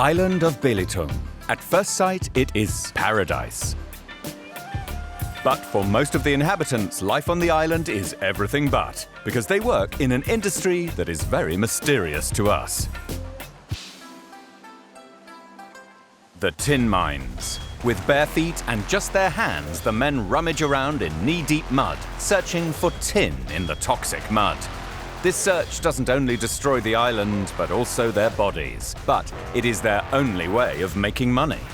island of Belitung. At first sight, it is paradise. But for most of the inhabitants, life on the island is everything but, because they work in an industry that is very mysterious to us. The tin mines. With bare feet and just their hands, the men rummage around in knee-deep mud, searching for tin in the toxic mud. This search doesn't only destroy the island, but also their bodies. But it is their only way of making money.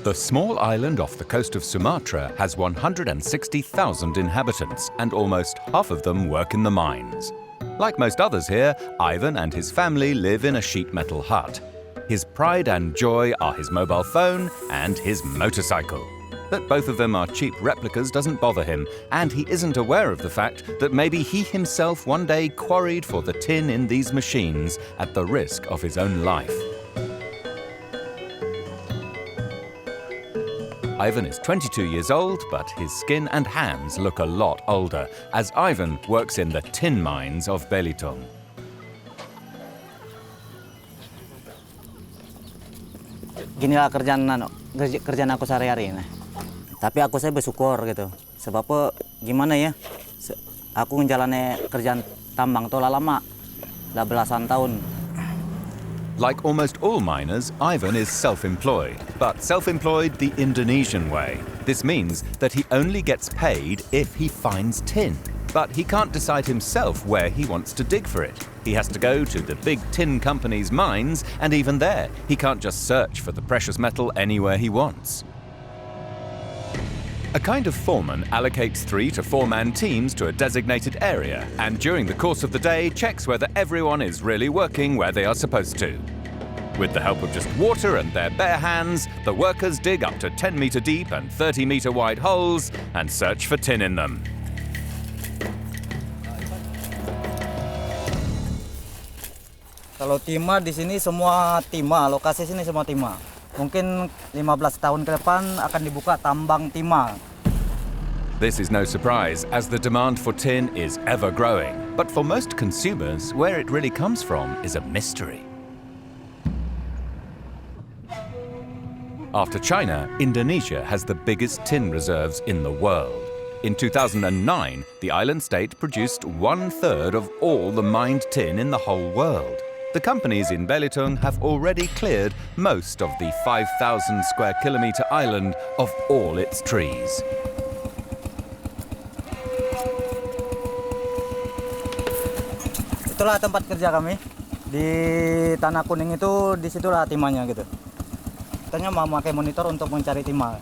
The small island off the coast of Sumatra has 160,000 inhabitants, and almost half of them work in the mines. Like most others here, Ivan and his family live in a sheet metal hut. His pride and joy are his mobile phone and his motorcycle. That both of them are cheap replicas doesn't bother him, and he isn't aware of the fact that maybe he himself one day quarried for the tin in these machines at the risk of his own life. Ivan is 22 years old, but his skin and hands look a lot older, as Ivan works in the tin mines of Belitung. Ginilah kerjaan aku sehari-hari. Tapi saya bersyukur gitu. Sebab gimana ya? Aku menjalani kerjaan tambang tuh lama, udah belasan tahun. Like almost all miners, Ivan is self-employed, but self-employed the Indonesian way. This means that he only gets paid if he finds tin. But he can't decide himself where he wants to dig for it. He has to go to the big tin companies' mines, and even there, he can't just search for the precious metal anywhere he wants. A kind of foreman allocates 3 to 4-man teams to a designated area, and during the course of the day checks whether everyone is really working where they are supposed to. With the help of just water and their bare hands, the workers dig up to 10-meter deep and 30-meter wide holes and search for tin in them. Kalau timah di sini semua timah, lokasi sini semua timah. Mungkin 15 tahun ke depan akan dibuka tambang timah. This is no surprise, as the demand for tin is ever growing. But for most consumers, where it really comes from is a mystery. After China, Indonesia has the biggest tin reserves in the world. In 2009, the island state produced 1/3 of all the mined tin in the whole world. The companies in Belitung have already cleared most of the 5,000 square kilometer island of all its trees. Itulah tempat kerja kami. Di Tanah Kuning itu, disitulah timahnya gitu. Katanya mau pakai monitor untuk mencari timah.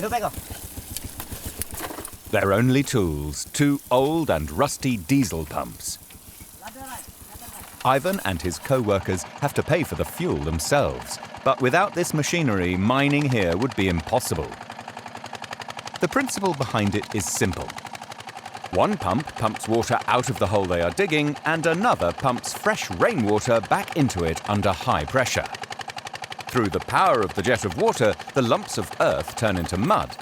Itu Peko. Their only tools, 2 old and rusty diesel pumps. Ivan and his co-workers have to pay for the fuel themselves, but without this machinery, mining here would be impossible. The principle behind it is simple. One pump pumps water out of the hole they are digging, and another pumps fresh rainwater back into it under high pressure. Through the power of the jet of water, the lumps of earth turn into mud.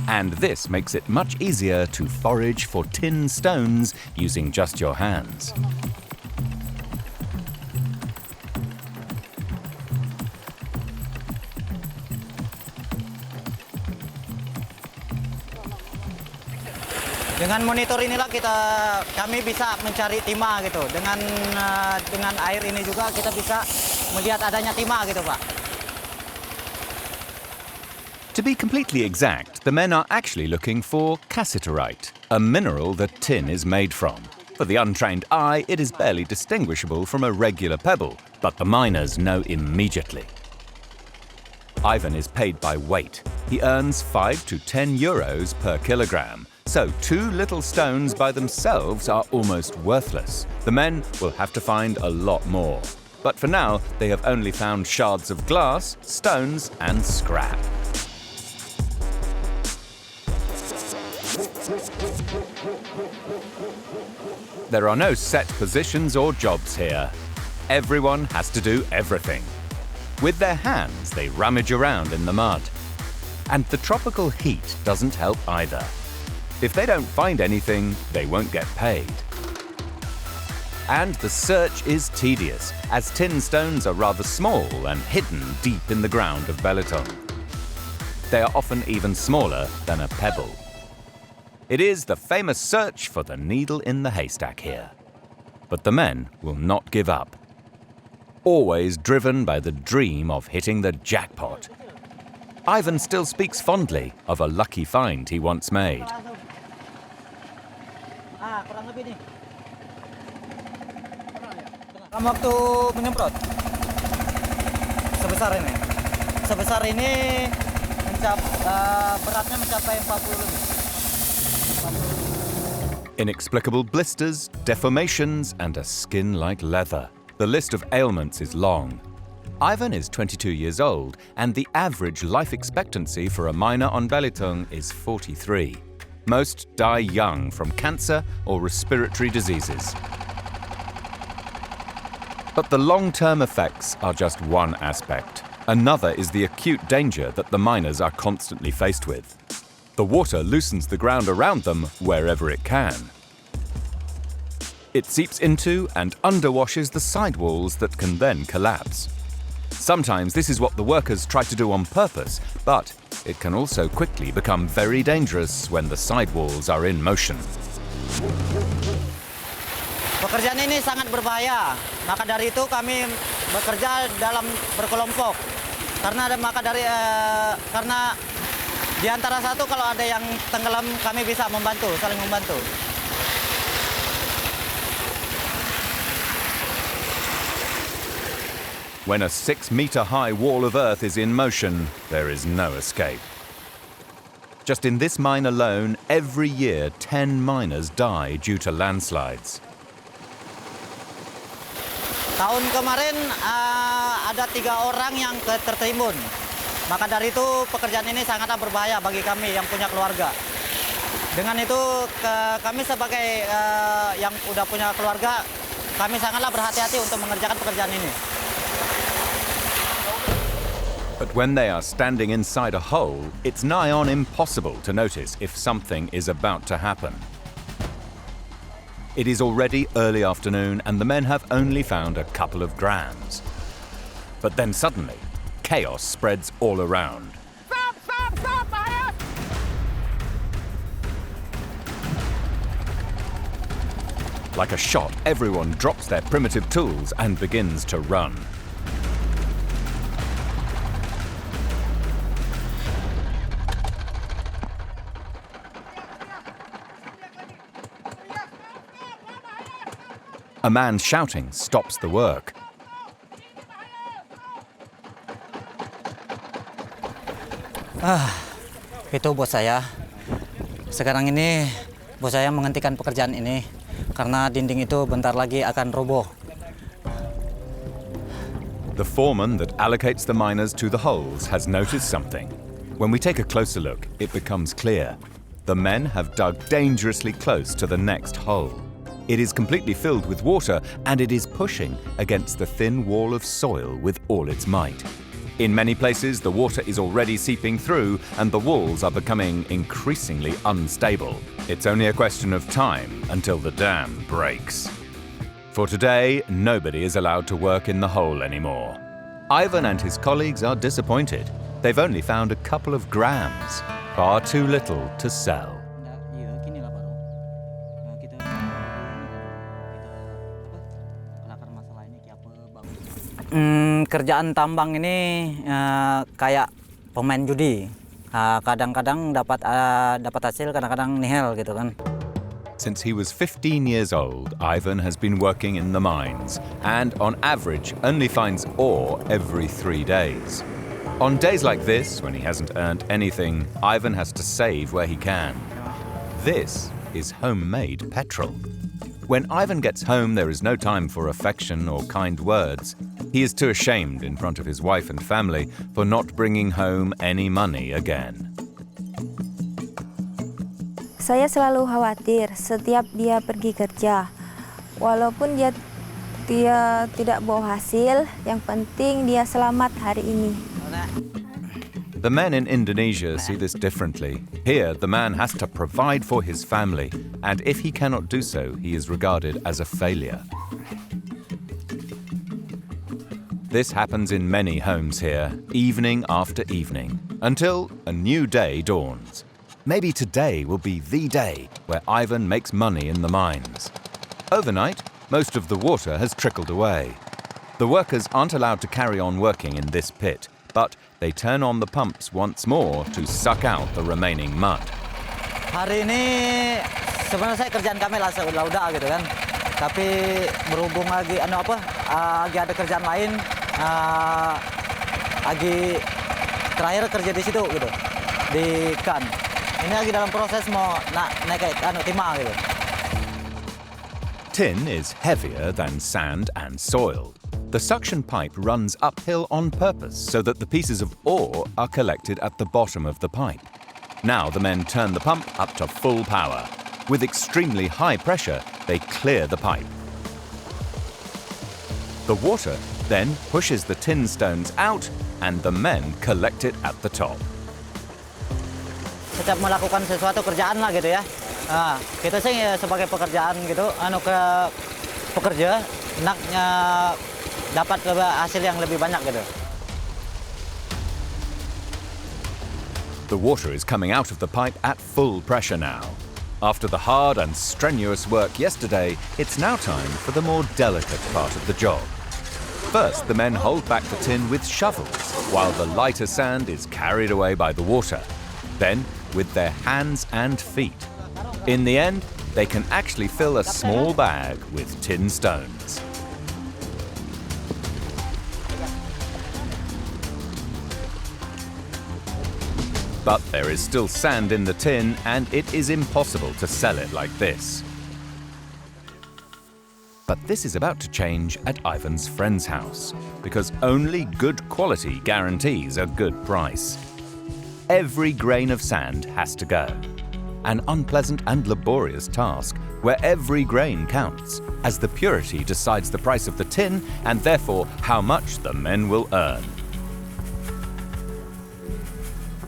And this makes it much easier to forage for tin stones using just your hands. Dengan monitor inilah kami bisa mencari timah gitu. Dengan air ini juga kita bisa melihat adanya timah gitu, Pak. To be completely exact, the men are actually looking for cassiterite, a mineral that tin is made from. For the untrained eye, it is barely distinguishable from a regular pebble, but the miners know immediately. Ivan is paid by weight. He earns 5 to 10 euros per kilogram, so 2 little stones by themselves are almost worthless. The men will have to find a lot more. But for now, they have only found shards of glass, stones, and scrap. There are no set positions or jobs here. Everyone has to do everything. With their hands, they rummage around in the mud. And the tropical heat doesn't help either. If they don't find anything, they won't get paid. And the search is tedious, as tin stones are rather small and hidden deep in the ground of Belitung. They are often even smaller than a pebble. It is the famous search for the needle in the haystack here. But the men will not give up. Always driven by the dream of hitting the jackpot. Ivan still speaks fondly of a lucky find he once made. Kurang lebih nih. Kamu waktu menyemprot sebesar ini beratnya mencapai 40 lebih. Inexplicable blisters, deformations, and a skin like leather. The list of ailments is long. Ivan is 22 years old, and the average life expectancy for a miner on Belitung is 43. Most die young from cancer or respiratory diseases. But the long-term effects are just one aspect. Another is the acute danger that the miners are constantly faced with. The water loosens the ground around them wherever it can. It seeps into and underwashes the sidewalls that can then collapse. Sometimes this is what the workers try to do on purpose, but it can also quickly become very dangerous when the sidewalls are in motion. Pekerjaan ini sangat berbahaya, maka dari itu kami bekerja dalam berkelompok. Karena di antara satu kalau ada yang tenggelam kami bisa membantu, saling membantu. When a 6-meter-high wall of earth is in motion, there is no escape. Just in this mine alone, every year 10 miners die due to landslides. Tahun kemarin ada 3 orang yang tertimbun. Maka dari itu pekerjaan ini sangatlah berbahaya bagi kami yang punya keluarga. Dengan itu kami sebagai yang udah punya keluarga, kami sangatlah berhati-hati untuk mengerjakan pekerjaan ini. But when they are standing inside a hole, it's nigh on impossible to notice if something is about to happen. It is already early afternoon and the men have only found a couple of grams. But then suddenly, chaos spreads all around. Stop, Maya! Like a shot, everyone drops their primitive tools and begins to run. A man shouting stops the work. Itu bos saya. Sekarang ini bos saya menghentikan pekerjaan ini karena dinding itu bentar lagi akan roboh. The foreman that allocates the miners to the holes has noticed something. When we take a closer look, it becomes clear. The men have dug dangerously close to the next hole. It is completely filled with water and it is pushing against the thin wall of soil with all its might. In many places, the water is already seeping through and the walls are becoming increasingly unstable. It's only a question of time until the dam breaks. For today, nobody is allowed to work in the hole anymore. Ivan and his colleagues are disappointed. They've only found a couple of grams, far too little to sell. Kerjaan tambang ini kayak pemain judi. Kadang-kadang dapat hasil, kadang-kadang nihil gitu kan. Since he was 15 years old, Ivan has been working in the mines and on average only finds ore every 3 days. On days like this, when he hasn't earned anything, Ivan has to save where he can. This is homemade petrol. When Ivan gets home, there is no time for affection or kind words. He is too ashamed in front of his wife and family for not bringing home any money again. Saya selalu khawatir setiap dia pergi kerja. Walaupun dia tidak bawa hasil, yang penting dia selamat hari ini. The men in Indonesia see this differently. Here, the man has to provide for his family, and if he cannot do so, he is regarded as a failure. This happens in many homes here, evening after evening, until a new day dawns. Maybe today will be the day where Ivan makes money in the mines. Overnight, most of the water has trickled away. The workers aren't allowed to carry on working in this pit, but they turn on the pumps once more to suck out the remaining mud. Hari ini sebenarnya saya kerjaan kami udah gitu kan. Tapi berhubung lagi lagi ada kerjaan lain, lagi terakhir kerja di situ gitu. Di kan. Ini lagi dalam proses mau naik timah gitu. Tin is heavier than sand and soil. The suction pipe runs uphill on purpose so that the pieces of ore are collected at the bottom of the pipe. Now the men turn the pump up to full power. With extremely high pressure, they clear the pipe. The water then pushes the tin stones out and the men collect it at the top. Setiap melakukan sesuatu kerjaan lah gitu ya. Kita sih sebagai pekerjaan gitu, pekerja, enaknya dapat hasil yang lebih banyak gitu. The water is coming out of the pipe at full pressure now. After the hard and strenuous work yesterday, it's now time for the more delicate part of the job. First, the men hold back the tin with shovels, while the lighter sand is carried away by the water. Then, with their hands and feet. In the end, they can actually fill a small bag with tin stones. But there is still sand in the tin, and it is impossible to sell it like this. But this is about to change at Ivan's friend's house, because only good quality guarantees a good price. Every grain of sand has to go. An unpleasant and laborious task where every grain counts, as the purity decides the price of the tin and therefore how much the men will earn.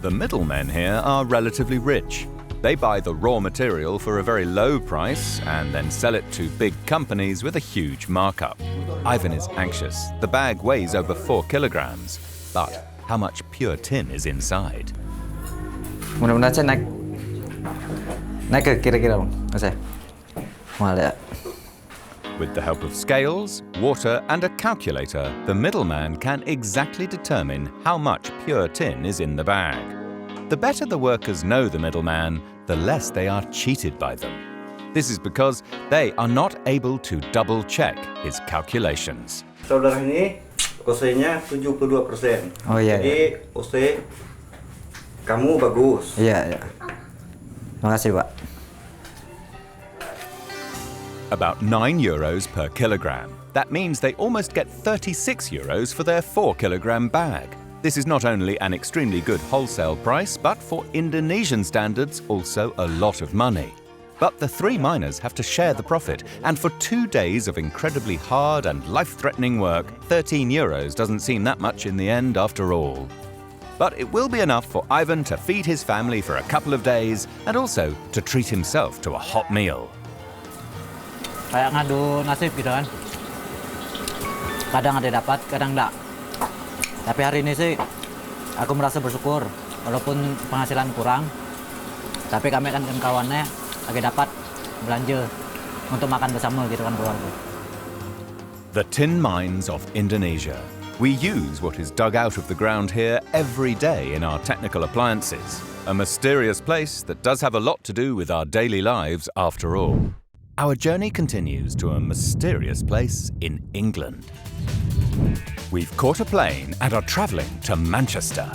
The middlemen here are relatively rich. They buy the raw material for a very low price and then sell it to big companies with a huge markup. Ivan is anxious. The bag weighs over 4 kilograms. But how much pure tin is inside? Mudah-mudahan saya naik ke kira-kira bang, saya mau lihat. With the help of scales, water and a calculator, the middleman can exactly determine how much pure tin is in the bag. The better the workers know the middleman, the less they are cheated by them. This is because they are not able to double-check his calculations. Saudara ini OC-nya 72%. Oh iya. Jadi OC kamu bagus. Iya. Makasih, Pak. About €9 per kilogram. That means they almost get €36 for their 4-kilogram bag. This is not only an extremely good wholesale price, but for Indonesian standards, also a lot of money. But the 3 miners have to share the profit, and for 2 days of incredibly hard and life-threatening work, €13 doesn't seem that much in the end after all. But it will be enough for Ivan to feed his family for a couple of days, and also to treat himself to a hot meal. Kayak ngadu nasib gitu kan. Kadang ada dapat, kadang enggak. Tapi hari ini sih aku merasa bersyukur, walaupun penghasilan kurang. Tapi kami kan kawannya lagi dapat belanja untuk makan bersama gitu kan keluarga. The tin mines of Indonesia. We use what is dug out of the ground here every day in our technical appliances. A mysterious place that does have a lot to do with our daily lives after all. Our journey continues to a mysterious place in England. We've caught a plane and are travelling to Manchester.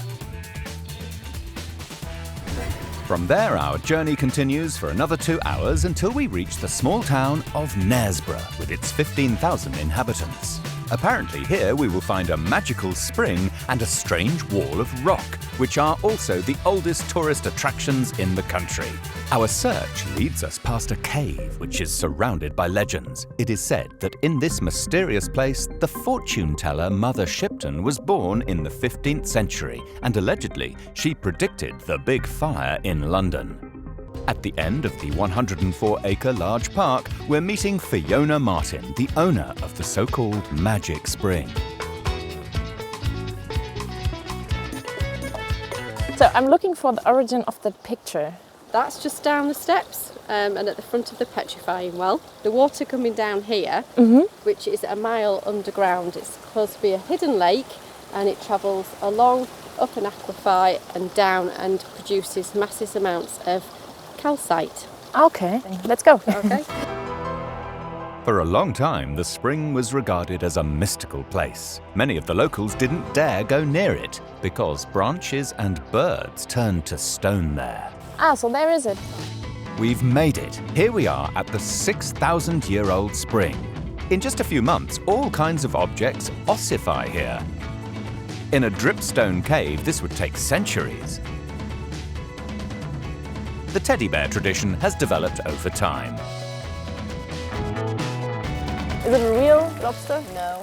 From there, our journey continues for another 2 hours until we reach the small town of Knaresborough with its 15,000 inhabitants. Apparently here we will find a magical spring and a strange wall of rock, which are also the oldest tourist attractions in the country. Our search leads us past a cave which is surrounded by legends. It is said that in this mysterious place, the fortune teller Mother Shipton was born in the 15th century, and allegedly she predicted the big fire in London. At the end of the 104-acre large park, we're meeting Fiona Martin, the owner of the so-called Magic Spring. So I'm looking for the origin of that picture. That's just down the steps and at the front of the Petrifying Well. The water coming down here, which is a mile underground. It's supposed to be a hidden lake, and it travels along, up an aquifer and down, and produces massive amounts of calcite. Okay, let's go. Okay. For a long time, the spring was regarded as a mystical place. Many of the locals didn't dare go near it because branches and birds turned to stone there. Ah, so there is it. We've made it. Here we are at the 6,000-year-old spring. In just a few months, all kinds of objects ossify here. In a dripstone cave, this would take centuries. The teddy bear tradition has developed over time. Is it a real lobster? No.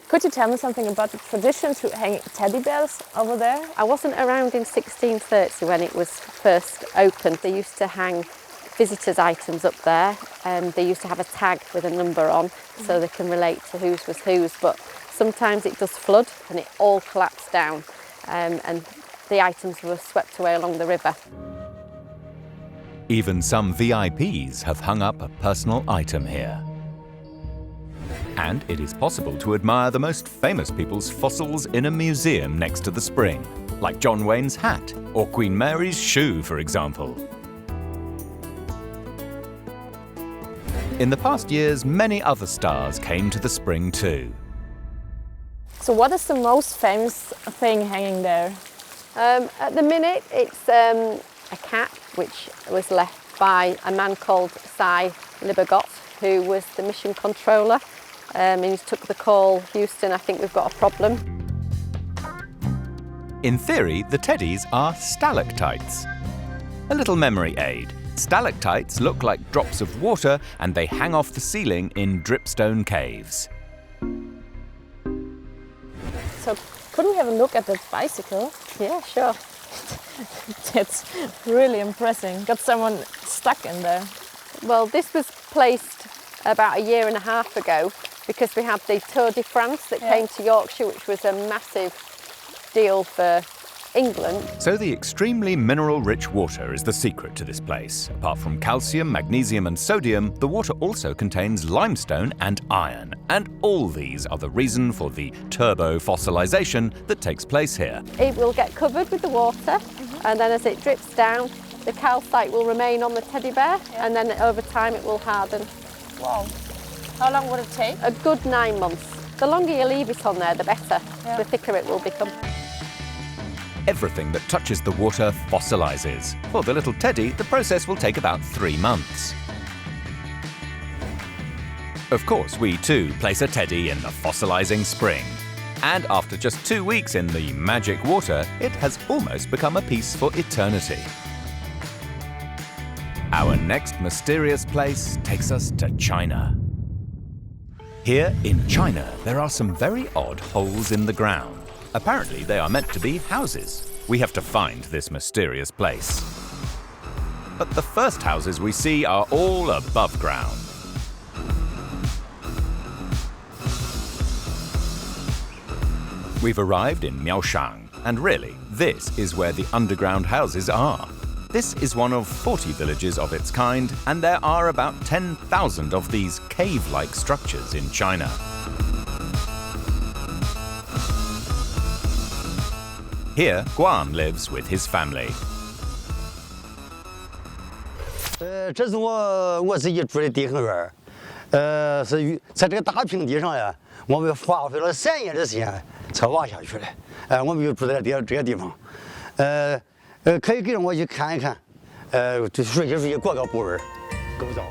Could you tell me something about the tradition to hang teddy bears over there? I wasn't around in 1630 when it was first opened. They used to hang visitors' items up there, and they used to have a tag with a number on so they can relate to whose was whose, but sometimes it does flood and it all collapsed down, and the items were swept away along the river. Even some VIPs have hung up a personal item here. And it is possible to admire the most famous people's fossils in a museum next to the spring, like John Wayne's hat or Queen Mary's shoe, for example. In the past years, many other stars came to the spring too. So what is the most famous thing hanging there? At the minute, it's a cat which was left by a man called Cy Libergot, who was the mission controller. And he took the call, Houston, I think we've got a problem. In theory, the teddies are stalactites. A little memory aid. Stalactites look like drops of water and they hang off the ceiling in dripstone caves. So could we have a look at that bicycle? Yeah, sure. It's really impressive. Got someone stuck in there. Well, this was placed about a year and a half ago because we had the Tour de France that came to Yorkshire, which was a massive deal for England. So the extremely mineral-rich water is the secret to this place. Apart from calcium, magnesium and sodium, the water also contains limestone and iron. And all these are the reason for the turbo-fossilization that takes place here. It will get covered with the water, and then as it drips down, the calcite will remain on the teddy bear, and then over time it will harden. Wow. How long would it take? A good 9 months. The longer you leave it on there, the better. The thicker it will become. Everything that touches the water fossilizes. For the little teddy, the process will take about 3 months. Of course, we too place a teddy in the fossilizing spring. And after just 2 weeks in the magic water, it has almost become a piece for eternity. Our next mysterious place takes us to China. Here in China, there are some very odd holes in the ground. Apparently, they are meant to be houses. We have to find this mysterious place. But the first houses we see are all above ground. We've arrived in Miaoshan, and really, this is where the underground houses are. This is one of 40 villages of its kind, and there are about 10,000 of these cave-like structures in China. Here, Guan lives with his family. 这是我自己住的地坑园，是在这个大平地上呀，我们花费了3年的时间才挖下去的。我们就住在这个地方，可以给我去看一看，就熟悉过个步儿，够不着。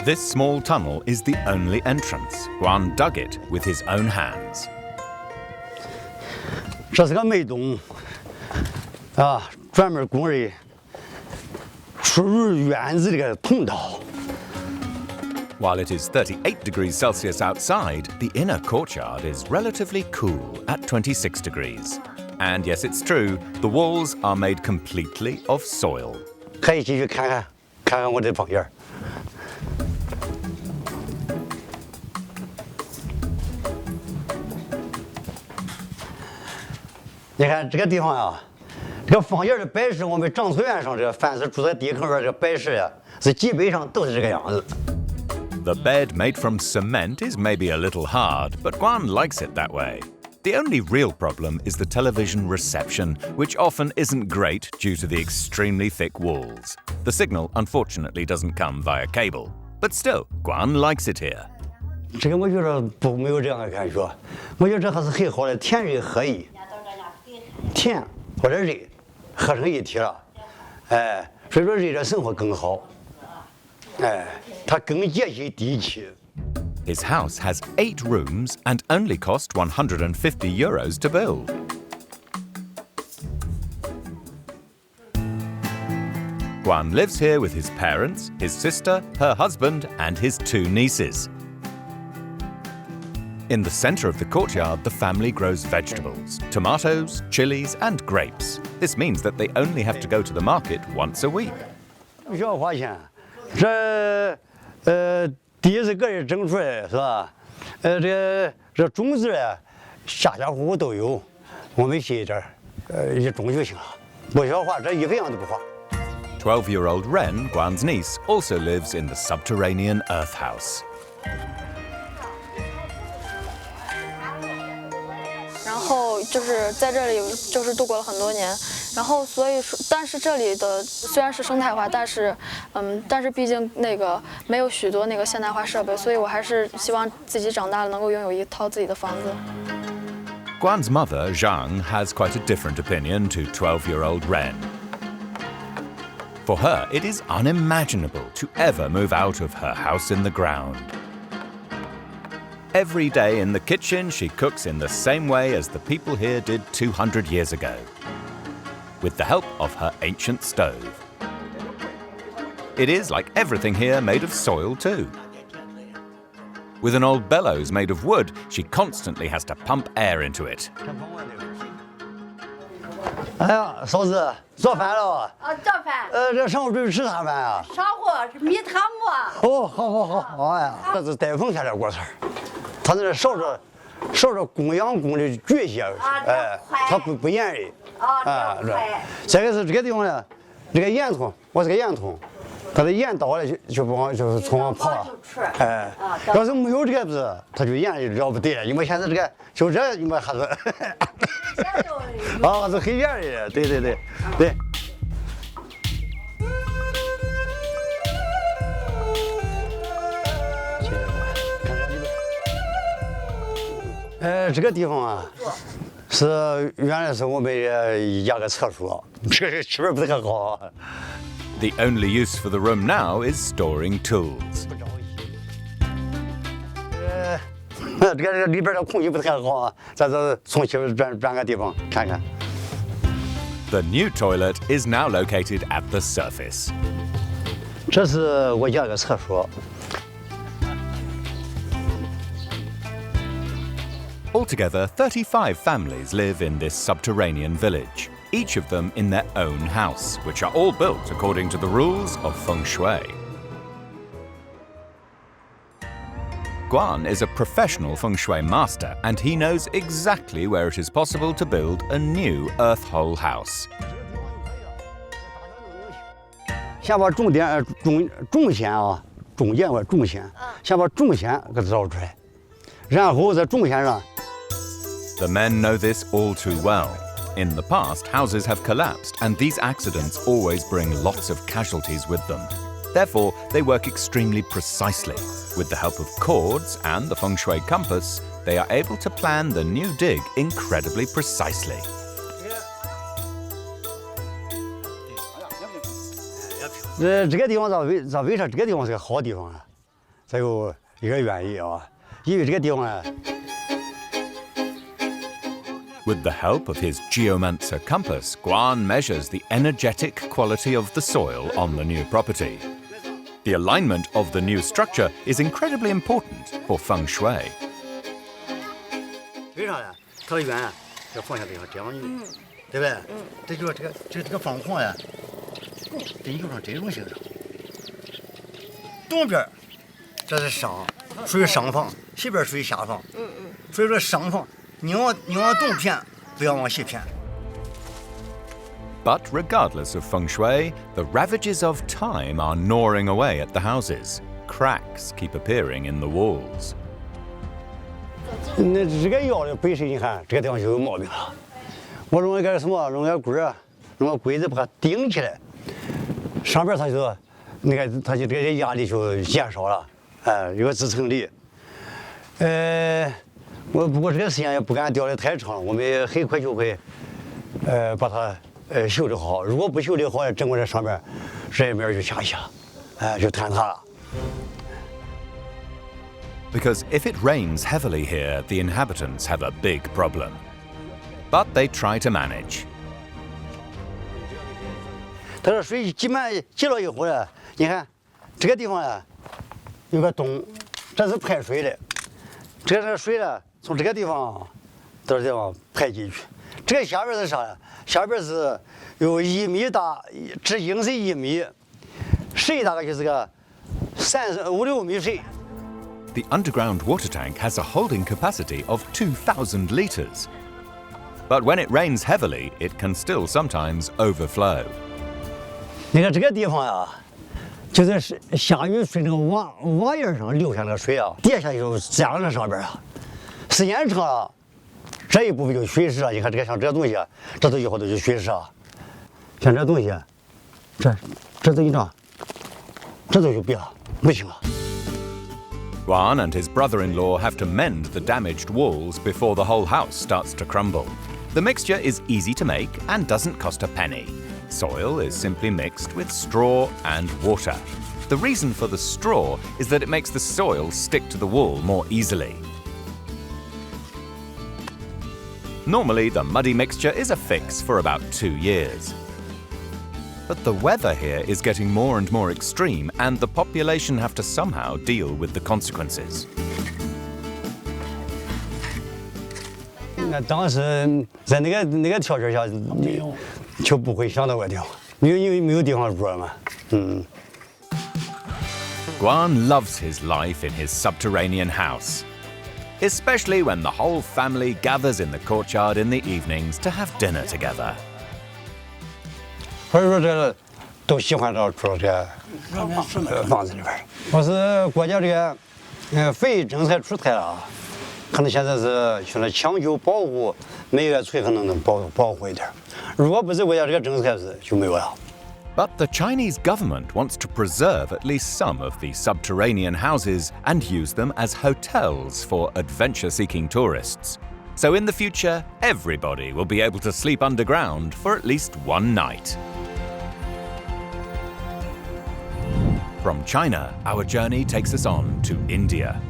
This small tunnel is the only entrance. Guan dug it with his own hands. 这是个煤洞，专门供人出入院子这个通道。 While it is 38 degrees Celsius outside, the inner courtyard is relatively cool at 26 degrees. And yes, it's true, the walls are made completely of soil. 可以进去看看我的房间。你看这个地方呀，这个房间的摆设，我们长春院上这凡是住在地坑院这摆设呀，是基本上都是这个样子。 The bed made from cement is maybe a little hard, but Guan likes it that way. The only real problem is the television reception, which often isn't great due to the extremely thick walls. The signal, unfortunately, doesn't come via cable. But still, Guan likes it here. 这个我觉得没有这样的感觉，我觉得这还是很好的，天人合一，天或者人合成一体了，所以说人的生活更好，它更接近地气。 His house has 8 rooms and only cost €150 to build. Guan lives here with his parents, his sister, her husband, and his 2 nieces. In the center of the courtyard, the family grows vegetables, tomatoes, chilies, and grapes. This means that they only have to go to the market once a week. 不需要花钱，第一是个人整出来是吧？这种子啊，家户户都有，我们心这一种就行了，不需要花，这一分钱都不花。 12-year-old Ren, Guan's niece, also lives in the subterranean earth house. 然后就是在这里就是度过了很多年，然后所以说，但是这里的虽然是生态化，但是毕竟那个没有许多那个现代化设备，所以我还是希望自己长大了能够拥有一套自己的房子。 Guan's mother, Zhang, has quite a different opinion to 12-year-old Ren. For her, it is unimaginable to ever move out of her house in the ground. Every day in the kitchen, she cooks in the same way as the people here did 200 years ago, with the help of her ancient stove. It is, like everything here, made of soil too. With an old bellows made of wood, she constantly has to pump air into it. 哎呀，嫂子，做饭了？做饭。这上午准备吃啥饭啊？上午是米汤馍。哦，好，哎呀，这是带风下的锅菜，他那烧着供养供的巨蟹，它不粘人。这个是这个地方呢，这个烟囱，我是个烟囱，它的烟倒了就从往跑了。要是没有这个子，它就烟了不得了，因为现在这个就这，因为还是。是黑烟的，对。这个地方啊，是原来是我们压个厕所，这个气味不是很好。The only use for the room now is storing tools. 这个里边的空气不是很好啊，在这重新转个地方看看。 The new toilet is now located at the surface. 这是我家的厕所。 Altogether, 35 families live in this subterranean village, each of them in their own house, which are all built according to the rules of feng shui. Guan is a professional feng shui master, and he knows exactly where it is possible to build a new earth hole house. 先把重点重线啊，中间和重线，先把重线给找出来，然后在重线上。 The men know this all too well. In the past, houses have collapsed, and these accidents always bring lots of casualties with them. Therefore, they work extremely precisely. With the help of cords and the feng shui compass, they are able to plan the new dig incredibly precisely. 这个地方为啥这个地方是个好地方啊？才有一个原因啊，因为这个地方啊。 With the help of his geomancer compass, Guan measures the energetic quality of the soil on the new property. The alignment of the new structure is incredibly important for feng shui. 为啥呢？它的圆啊，要放下这样这样圆，对不对？这就是这个方框呀，得用上这种形式。东边这是上，属于上方；西边属于下方。所以说上方。 你往东偏，不要往西偏。 But regardless of feng shui, the ravages of time are gnawing away at the houses. Cracks keep appearing in the walls. 那这个窑的本身，你看这个地方就有毛病了。我弄一个什么，弄个棍儿，弄个柜子把它顶起来，上边它就那个它就这个压力就减少了，有个支撑力。不过这个时间也不敢吊得太长，我们很快就会，把它修得好。如果不修得好，整个这上面这一面就下去了，就坍塌了。Because if it rains heavily here, the inhabitants have a big problem. But they try to manage. 它这水积了以后呢，你看这个地方呢有个洞，这是排水的，这个水呢。 从这个地方到这地方排进去，这个下边是啥呀？下边是有1米大，直径是1米，水大概就是个5-6米水。The underground water tank has a holding capacity of 2,000 litres. But when it rains heavily, it can still sometimes overflow. 你看这个地方呀，就是下雨水那个瓦沿上流下那个水啊，跌下去就粘到那上边啊。 时间长了，这一部分就水蚀了。你看这个像这东西，这都以后都就水蚀了。像这东西，这都一张，这都就瘪了，不行了。 Guan and his brother-in-law have to mend the damaged walls before the whole house starts to crumble. The mixture is easy to make and doesn't cost a penny. Soil is simply mixed with straw and water. The reason for the straw is that it makes the soil stick to the wall more easily. Normally, the muddy mixture is a fix for about 2 years. But the weather here is getting more and more extreme, and the population have to somehow deal with the consequences. 那当时在那个条件下，就不会想到个地方，没有地方住了嘛。Guan loves his life in his subterranean house, especially when the whole family gathers in the courtyard in the evenings to have dinner together. 所以说这都喜欢住这个房子里边。要是国家这个防疫政策出台了，可能现在是现在抢救保护，每个村可能能保护一点。如果不是国家这个政策是就没有了。 But the Chinese government wants to preserve at least some of the subterranean houses and use them as hotels for adventure-seeking tourists. So in the future, everybody will be able to sleep underground for at least one night. From China, our journey takes us on to India.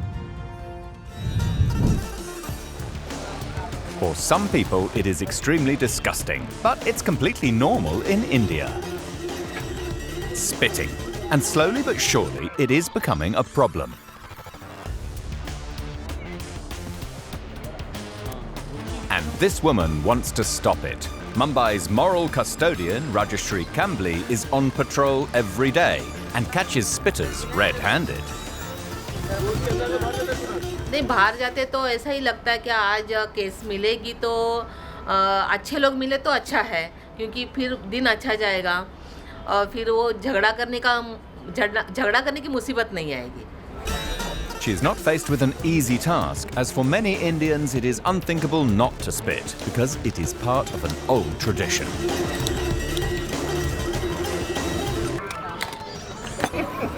For some people, it is extremely disgusting, but it's completely normal in India. Spitting, and slowly but surely it is becoming a problem. And this woman wants to stop it. Mumbai's moral custodian Rajashri Kambli is on patrol every day and catches spitters red-handed. नहीं बाहर जाते तो ऐसा ही लगता है कि आज case मिलेगी तो अच्छे लोग मिले तो अच्छा है क्योंकि फिर दिन अच्छा जाएगा और फिर वो झगड़ा करने की मुसीबत नहीं आएगी. She is not faced with an easy task, as for many Indians it is unthinkable not to spit because it is part of an old tradition.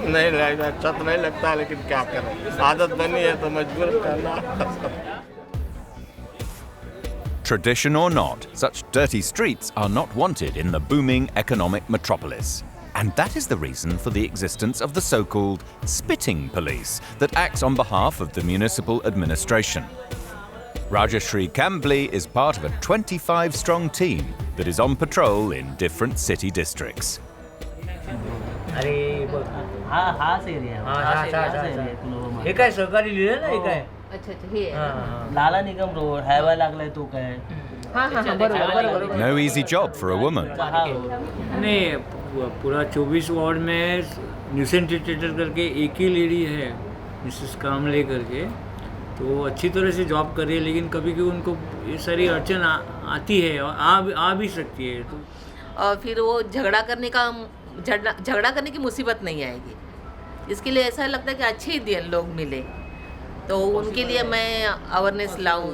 नहीं लगता, अच्छा तो नहीं लगता, लेकिन क्या करें, आदत बनी है तो मजबूर करना. Tradition or not, such dirty streets are not wanted in the booming economic metropolis. And that is the reason for the existence of the so-called spitting police that acts on behalf of the municipal administration. Rajashri Kambli is part of a 25-strong team that is on patrol in different city districts. No easy job for a woman. नहीं पूरा 24 ward में nuisance detector करके एक ही lady है Mrs कामले करके तो वो अच्छी तरह से जॉब कर रही है लेकिन कभी कभी उनको ये सारी अड़चन आती है और आ भी सकती है तो और फिर वो झगड़ा करने की मुसीबत नहीं आएगी। इसके लिए ऐसा लगता है कि अच्छे ही लोग मिले तो उनके लिए मैं अवेयरनेस लाऊं।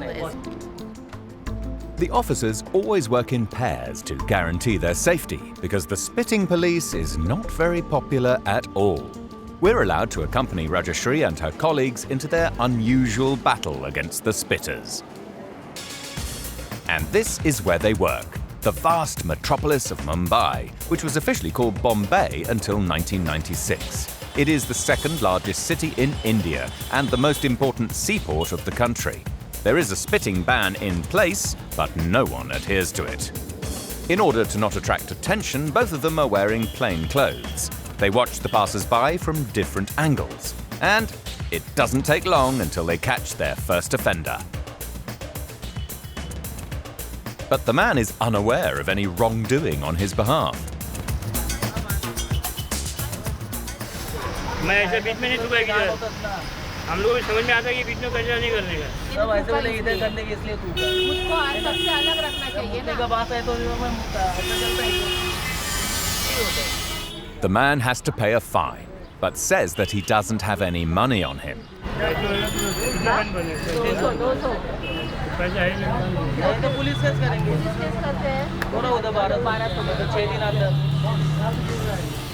The officers always work in pairs to guarantee their safety because the spitting police is not very popular at all. We're allowed to accompany Rajashri and her colleagues into their unusual battle against the spitters. And this is where they work, the vast metropolis of Mumbai, which was officially called Bombay until 1996. It is the second largest city in India and the most important seaport of the country. There is a spitting ban in place, but no one adheres to it. In order to not attract attention, both of them are wearing plain clothes. They watch the passers-by from different angles. And it doesn't take long until they catch their first offender. But the man is unaware of any wrongdoing on his behalf. मैं ऐसे बीच में नहीं छुपा किधर हम लोग समझ में आता है कि बीच में कचरा नहीं करने का सब ऐसे बोले इधर करने के इसलिए उसको सबसे अलग रखना चाहिए ना का बात है तो ऐसा चलता है The man has to pay a fine, but says that he doesn't have any money on him.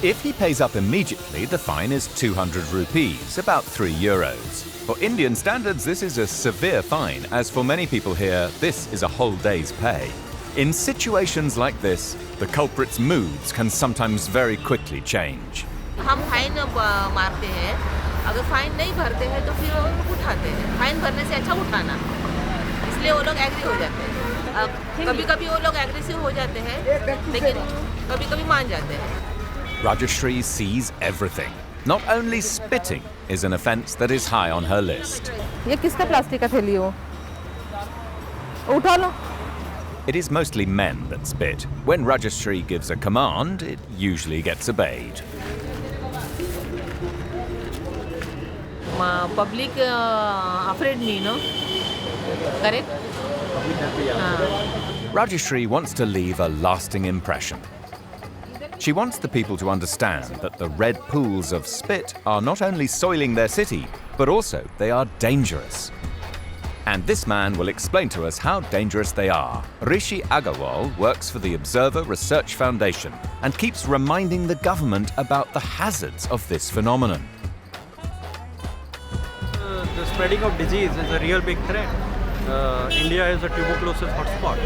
If he pays up immediately, the fine is 200 rupees, about €3. For Indian standards, this is a severe fine, as for many people here, this is a whole day's pay. In situations like this, the culprit's moods can sometimes very quickly change. हम fine मारते हैं, अगर fine नहीं भरते हैं तो फिर वो उठाते हैं। फाइन भरने से अच्छा उठाना, इसलिए वो लोग एग्री हो जाते हैं। कभी-कभी वो लोग एग्रेसिव हो जाते हैं, लेकिन कभी-कभी मान जाते हैं। Rajashri sees everything. Not only spitting is an offence that is high on her list. ये किसका प्लास्टिक का थैली हो? उठा लो। It is mostly men that spit. When Rajashri gives a command, it usually gets obeyed. Public afraid me, no? Correct? Rajashri wants to leave a lasting impression. She wants the people to understand that the red pools of spit are not only soiling their city, but also they are dangerous. And this man will explain to us how dangerous they are. Rishi Agarwal works for the Observer Research Foundation and keeps reminding the government about the hazards of this phenomenon. The spreading of disease is a real big threat. India is a tuberculosis hotspot.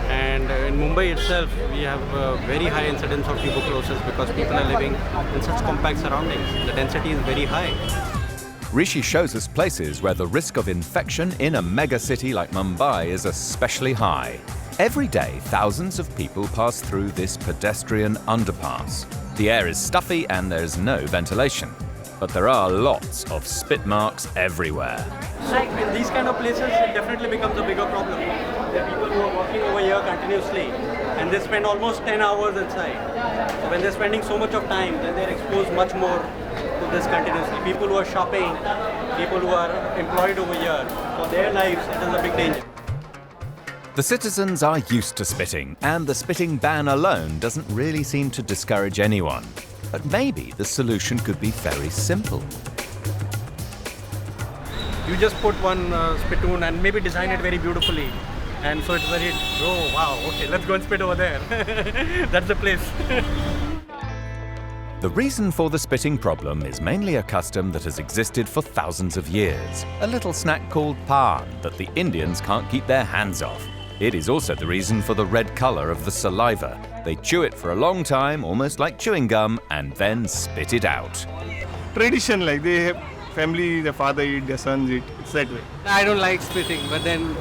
And in Mumbai itself, we have a very high incidence of tuberculosis because people are living in such compact surroundings. The density is very high. Rishi shows us places where the risk of infection in a mega city like Mumbai is especially high. Every day, thousands of people pass through this pedestrian underpass. The air is stuffy and there's no ventilation. But there are lots of spit marks everywhere. In these kind of places, it definitely becomes a bigger problem. There are people who are working over here continuously and they spend almost 10 hours inside. So when they're spending so much of time, then they're exposed much more to this continuously. People who are shopping, people who are employed over here, for their lives, it is a big danger. The citizens are used to spitting, and the spitting ban alone doesn't really seem to discourage anyone. But maybe the solution could be very simple. You just put one spittoon and maybe design it very beautifully. And so it's very, oh wow, okay, let's go and spit over there. That's the place. The reason for the spitting problem is mainly a custom that has existed for thousands of years. A little snack called paan that the Indians can't keep their hands off. It is also the reason for the red color of the saliva. They chew it for a long time, almost like chewing gum, and then spit it out. Tradition, like they have family, the father eat, the sons eat. It's that way. I don't like spitting, but then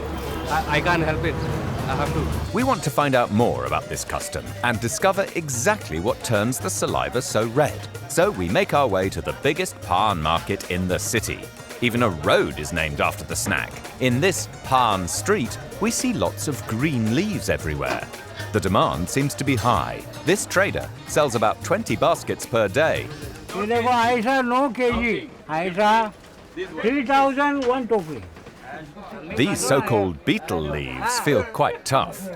I can't help it. I have to. We want to find out more about this custom and discover exactly what turns the saliva so red. So we make our way to the biggest pan market in the city. Even a road is named after the snack. In this pan street, we see lots of green leaves everywhere. The demand seems to be high. This trader sells about 20 baskets per day. No kg. 3,000 totally. These so-called beetle leaves feel quite tough.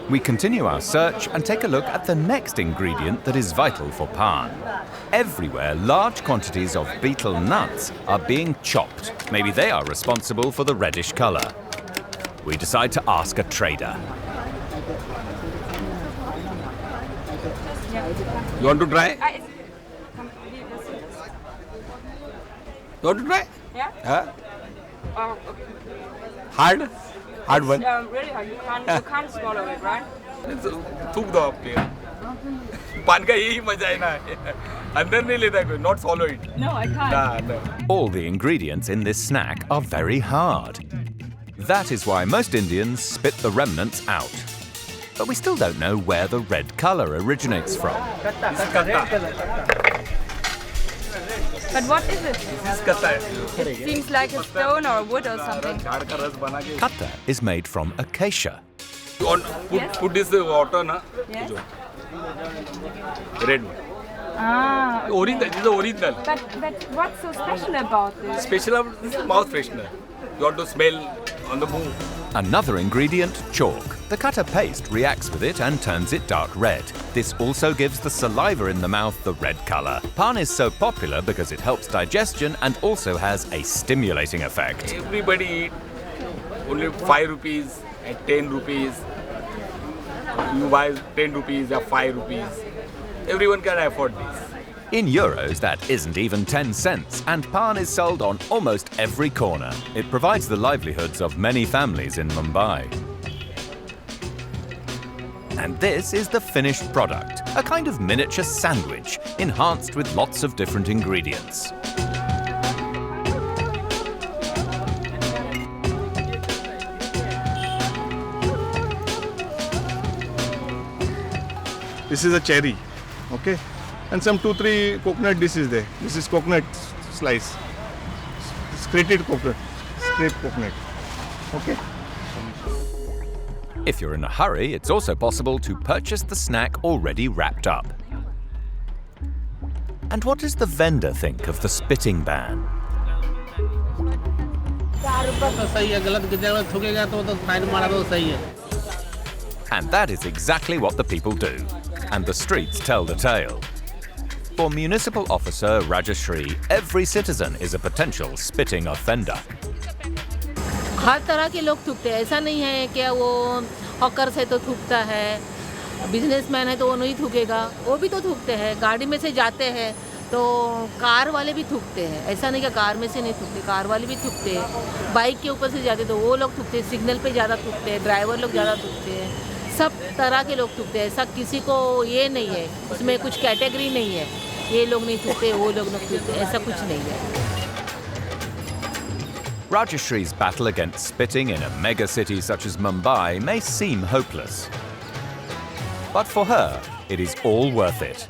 We continue our search and take a look at the next ingredient that is vital for pan. Everywhere, large quantities of beetle nuts are being chopped. Maybe they are responsible for the reddish color. We decide to ask a trader. You want to try? You want to try? Yeah. Huh? Oh, okay. Hard? Hard one? Really hard. You can't swallow it, right? थूक दो आपके पान का यही मजा है ना अंदर नहीं लेता कोई not swallow it. No, I can't. No. All the ingredients in this snack are very hard. That is why most Indians spit the remnants out. But we still don't know where the red color originates from. But what is it? It seems like a stone or wood or something. Katta is made from acacia. Put this water na. Yes. Red. Ah. Okay. Original. This is original. But what's so special about this? Special about this is mouth freshener. You want to smell on the move. Another ingredient, chalk. The Katta paste reacts with it and turns it dark red. This also gives the saliva in the mouth the red color. Pan is so popular because it helps digestion and also has a stimulating effect. Everybody eat only 5 rupees and 10 rupees. You buy 10 rupees or 5 rupees. Everyone can afford this. In euros, that isn't even 10 cents, and pan is sold on almost every corner. It provides the livelihoods of many families in Mumbai. And this is the finished product, a kind of miniature sandwich, enhanced with lots of different ingredients. This is a cherry, okay? And some 2-3 coconut dishes there. This is coconut slice. It's grated coconut, scraped coconut, okay? If you're in a hurry, it's also possible to purchase the snack already wrapped up. And what does the vendor think of the spitting ban? And that is exactly what the people do. And the streets tell the tale. For Municipal Officer Rajashri, every citizen is a potential spitting offender. हर तरह के लोग थूकते हैं ऐसा नहीं है कि वो हॉकर्स है तो थूकता है बिजनेसमैन है तो वो नहीं थूकेगा वो भी तो थूकते हैं गाड़ी में से जाते हैं तो कार वाले भी थूकते हैं ऐसा नहीं कि कार में से नहीं थूकते कार वाले भी थूकते हैं बाइक के ऊपर से जाते तो वो लोग थूकते हैं सिग्नल पे ज़्यादा थूकते हैं ड्राइवर लोग ज़्यादा थूकते हैं सब तरह के लोग थूकते हैं ऐसा किसी को ये नहीं है उसमें कुछ कैटेगरी नहीं है ये लोग नहीं थूकते वो लोग नहीं थूकते ऐसा कुछ नहीं है Rajashri's battle against spitting in a mega city such as Mumbai may seem hopeless. But for her, it is all worth it.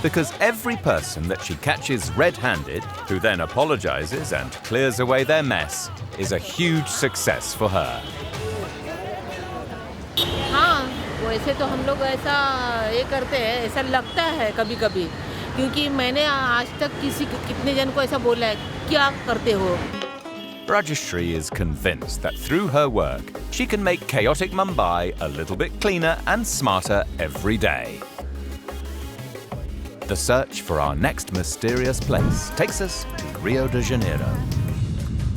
Because every person that she catches red-handed, who then apologizes and clears away their mess, is a huge success for her. हाँ, वैसे तो हम लोग ऐसा ये करते हैं, ऐसा लगता है कभी-कभी, क्योंकि मैंने आज तक कितने जन को ऐसा बोला है, क्या करते हो? Rajashri is convinced that through her work, she can make chaotic Mumbai a little bit cleaner and smarter every day. The search for our next mysterious place takes us to Rio De Janeiro.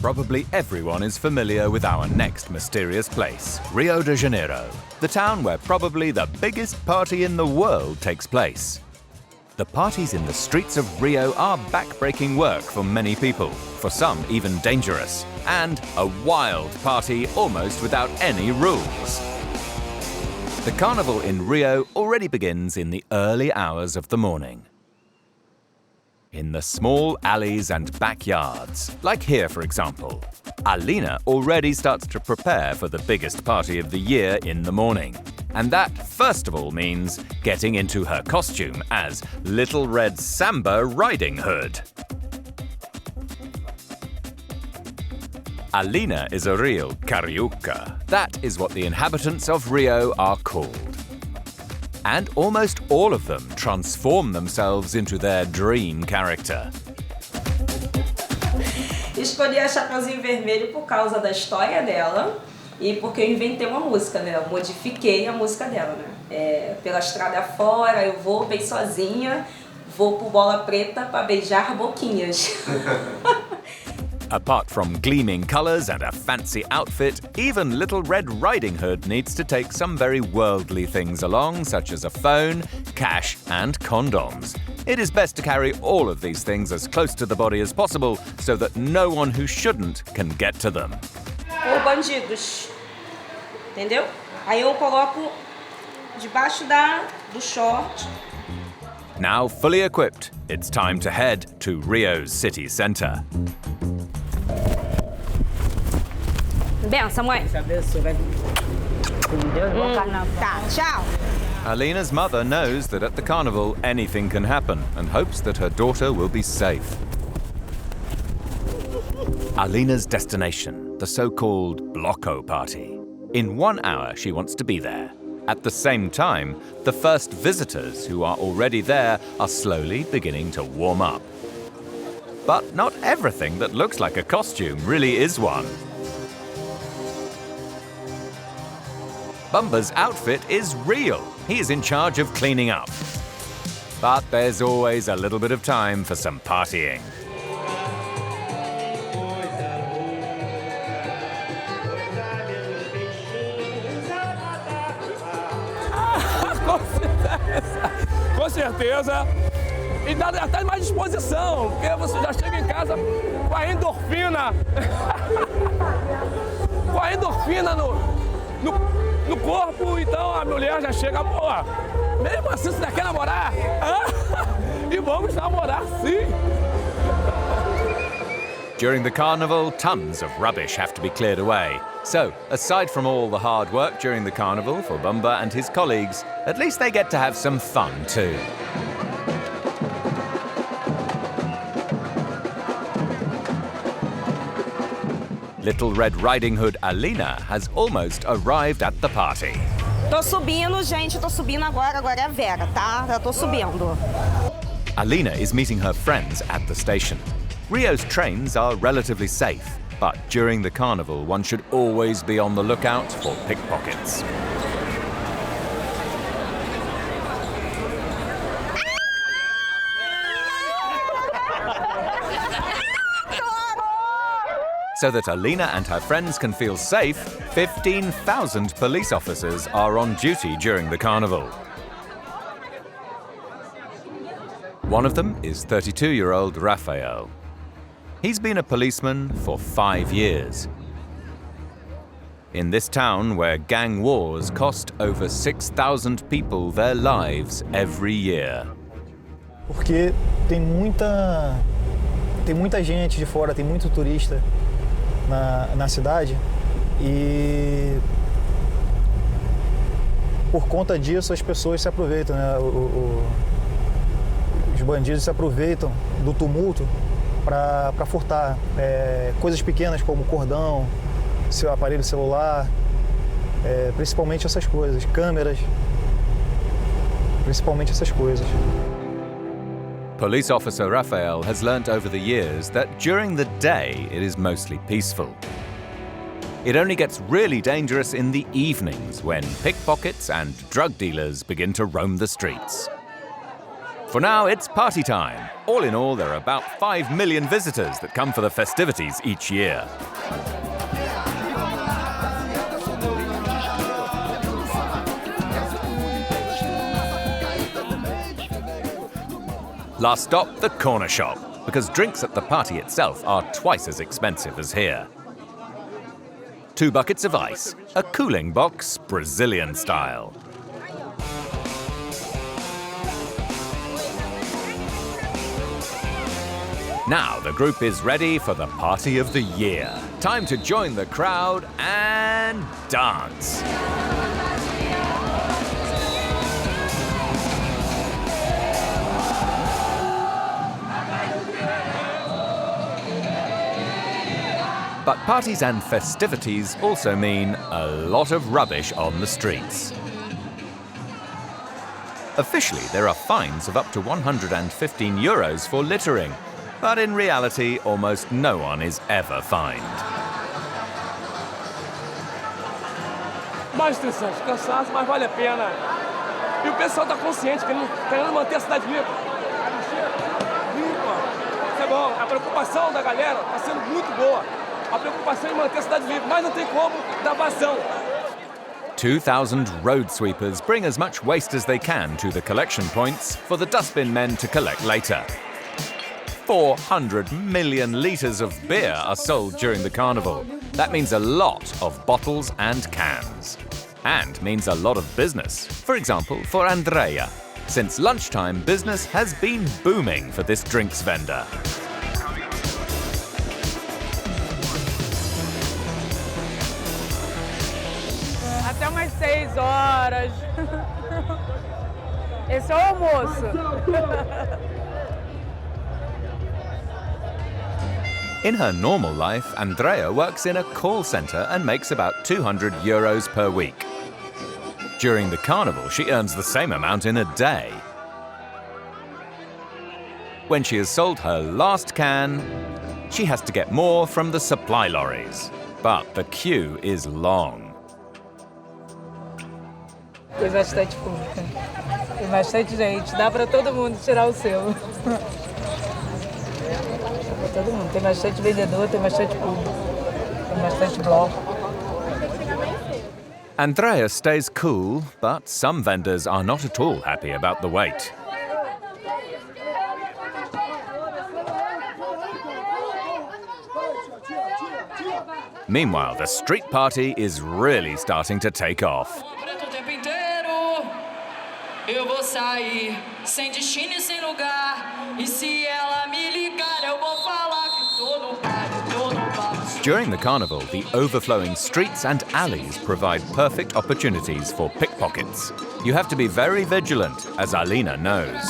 Probably everyone is familiar with our next mysterious place, Rio De Janeiro, the town where probably the biggest party in the world takes place. The parties in the streets of Rio are back-breaking work for many people, for some even dangerous, and a wild party almost without any rules. The Carnival in Rio already begins in the early hours of the morning. In the small alleys and backyards, like here for example, Alina already starts to prepare for the biggest party of the year in the morning. And that, first of all, means getting into her costume as Little Red Samba Riding Hood. Alina is a real carioca. That is what the inhabitants of Rio are called. And almost all of them transform themselves into their dream character. Escolhi a Chapeuzinho Vermelho por causa da história dela e porque eu inventei uma música, né? Eu modifiquei a música dela, né? Pela estrada fora, eu vou bem sozinha, vou pro Bola Preta para beijar boquinhas. Apart from gleaming colours and a fancy outfit, even Little Red Riding Hood needs to take some very worldly things along, such as a phone, cash and condoms. It is best to carry all of these things as close to the body as possible so that no one who shouldn't can get to them. Ou bandidos, entendeu? Aí eu coloco debaixo do short. Now fully equipped, it's time to head to Rio's city centre. Benção, mãe. Tá, tchau. Alina's mother knows that at the carnival anything can happen and hopes that her daughter will be safe. Alina's destination, the so-called Blocko party. In 1 hour she wants to be there. At the same time, the first visitors who are already there are slowly beginning to warm up. But not everything that looks like a costume really is one. Bumba's outfit is real. He is in charge of cleaning up. But there's always a little bit of time for some partying. Com certeza. E dá até mais disposição, porque você já chega em casa com a endorfina. Com a endorfina no corpo, então a mulher já chega, pô, mesmo assim você quer namorar? E vamos namorar sim! During the carnival, tons of rubbish have to be cleared away. So, aside from all the hard work during the carnival for Bumba and his colleagues, at least they get to have some fun too. Little Red Riding Hood Alina has almost arrived at the party. Tô subindo, gente, tô subindo agora é a Vera, tá? Já tô subindo. Alina is meeting her friends at the station. Rio's trains are relatively safe, but during the carnival one should always be on the lookout for pickpockets. So that Alina and her friends can feel safe, 15,000 police officers are on duty during the carnival. One of them is 32-year-old Rafael. He's been a policeman for 5 years. In this town where gang wars cost over 6,000 people their lives every year. Porque tem muita gente de fora, tem muito turista na cidade e por conta disso as pessoas se aproveitam, né? Os bandidos se aproveitam do tumulto para furtar coisas pequenas como cordão, seu aparelho celular, principalmente essas coisas, câmeras, principalmente essas coisas. Police officer Rafael has learnt over the years that during the day it is mostly peaceful. It only gets really dangerous in the evenings when pickpockets and drug dealers begin to roam the streets. For now, it's party time. All in all, there are about 5 million visitors that come for the festivities each year. Last stop, the corner shop, because drinks at the party itself are twice as expensive as here. 2 buckets of ice, a cooling box, Brazilian style. Now the group is ready for the party of the year. Time to join the crowd and dance. But parties and festivities also mean a lot of rubbish on the streets. Officially, there are fines of up to 115 euros for littering, but in reality, almost no one is ever fined. Mais estressante, cansaço, mas vale a pena. E o pessoal está consciente, querendo manter a cidade limpa. Limpa. Isso é bom. A preocupação da galera está sendo muito boa. A preocupação em manter a cidade limpa, mas não tem como dar vazão. 2,000 road sweepers bring as much waste as they can to the collection points for the dustbin men to collect later. 400 million litres of beer are sold during the carnival. That means a lot of bottles and cans. And means a lot of business. For example, for Andrea. Since lunchtime, business has been booming for this drinks vendor. Até umas 6 horas. Esse é o almoço. In her normal life, Andrea works in a call centre and makes about 200 euros per week. During the carnival, she earns the same amount in a day. When she has sold her last can, she has to get more from the supply lorries. But the queue is long. Tem bastante público. Tem bastante gente. Dá para todo mundo tirar o selo. Todo mundo. Tem bastante vendedor, tem bastante público, tem bastante bloco. Andrea stays cool, but some vendors are not at all happy about the wait. Meanwhile, the street party is really starting to take off. Eu vou sair sem destino e sem lugar. E se ela me ligar, eu vou falar que tô no baile. During the carnival, the overflowing streets and alleys provide perfect opportunities for pickpockets. You have to be very vigilant, as Alina knows.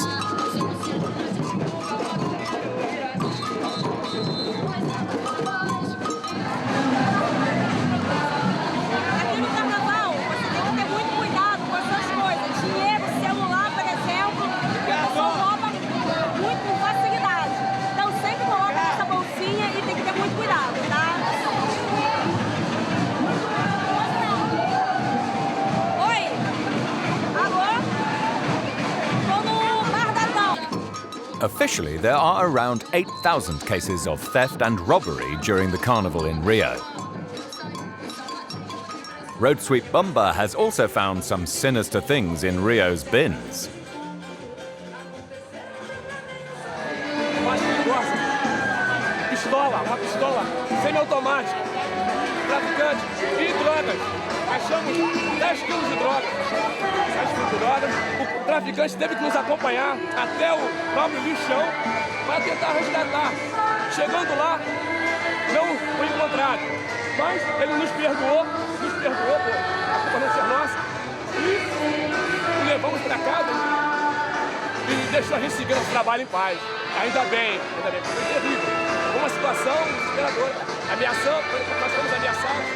Officially, there are around 8,000 cases of theft and robbery during the carnival in Rio. Road sweep Bumba has also found some sinister things in Rio's bins. Uma pistola semiautomática, traficante e drogas. Achamos 10 quilos de drogas. 10 quilos de drogas. O traficante teve que nos acompanhar até o próprio lixão para tentar resgatar. Chegando lá, não foi encontrado. Mas ele nos perdoou por a culpa não ser nossa. E o levamos para casa e deixou a gente seguir nosso trabalho em paz. Ainda bem, foi terrível. Uma situação desesperadora. Nós fomos ameaçados.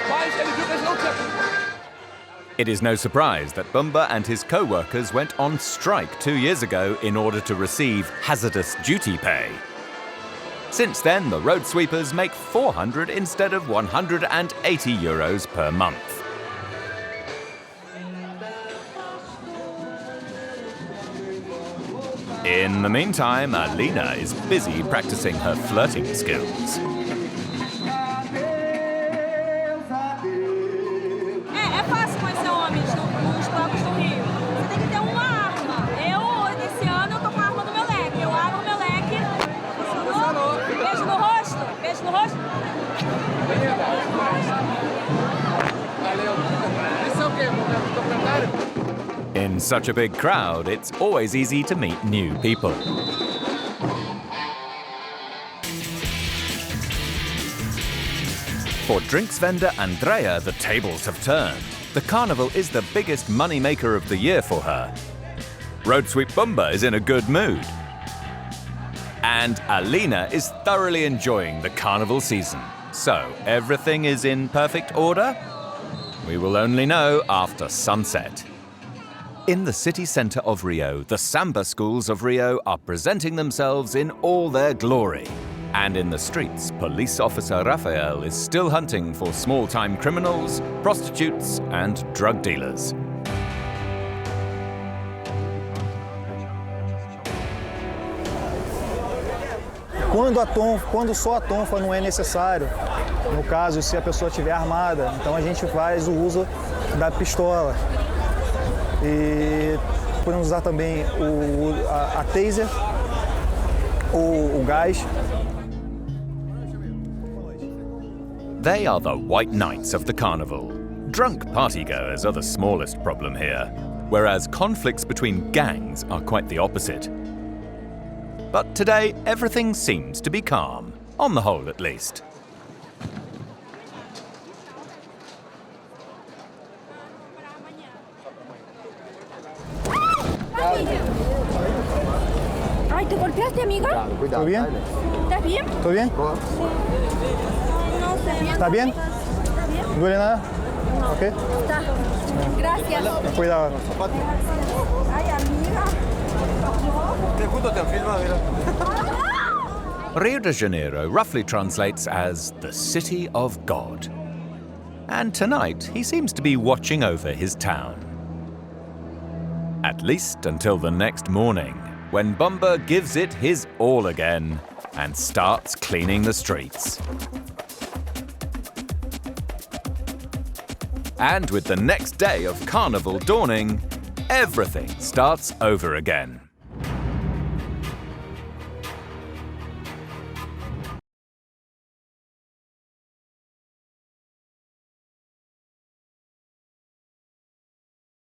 Mas ele viu que eles não tinham culpa. It is no surprise that Bumba and his co-workers went on strike 2 years ago in order to receive hazardous duty pay. Since then, the road sweepers make 400 instead of 180 euros per month. In the meantime, Alina is busy practicing her flirting skills. É fácil conhecer homens nos blocos do Rio. Você tem que ter uma arma. Esse ano, eu tô com a arma do meu In such a big crowd, it's always easy to meet new people. For drinks vendor Andrea, the tables have turned. The carnival is the biggest money maker of the year for her. Road sweep Bumba is in a good mood. And Alina is thoroughly enjoying the carnival season. So, everything is in perfect order? We will only know after sunset. In the city centre of Rio, the samba schools of Rio are presenting themselves in all their glory. And in the streets, police officer Rafael is still hunting for small-time criminals, prostitutes and drug dealers. Quando só a tonfa não é necessário, no caso, se a pessoa estiver armada, então a gente faz o uso da pistola. E podemos usar também a taser, o gás. They are the white knights of the carnival. Drunk partygoers are the smallest problem here, whereas conflicts between gangs are quite the opposite. But today, everything seems to be calm, on the whole at least. Ay, ¿te golpeaste, amiga? ¿Todo bien? ¿Estás bien? ¿Todo bien? No sé. ¿Está bien? ¿No duele nada? ¿Ok? Está. Gracias. Cuidado. Ay, amiga. Rio de Janeiro roughly translates as the city of God. And tonight, he seems to be watching over his town. At least until the next morning, when Bumba gives it his all again and starts cleaning the streets. And with the next day of Carnival dawning, everything starts over again.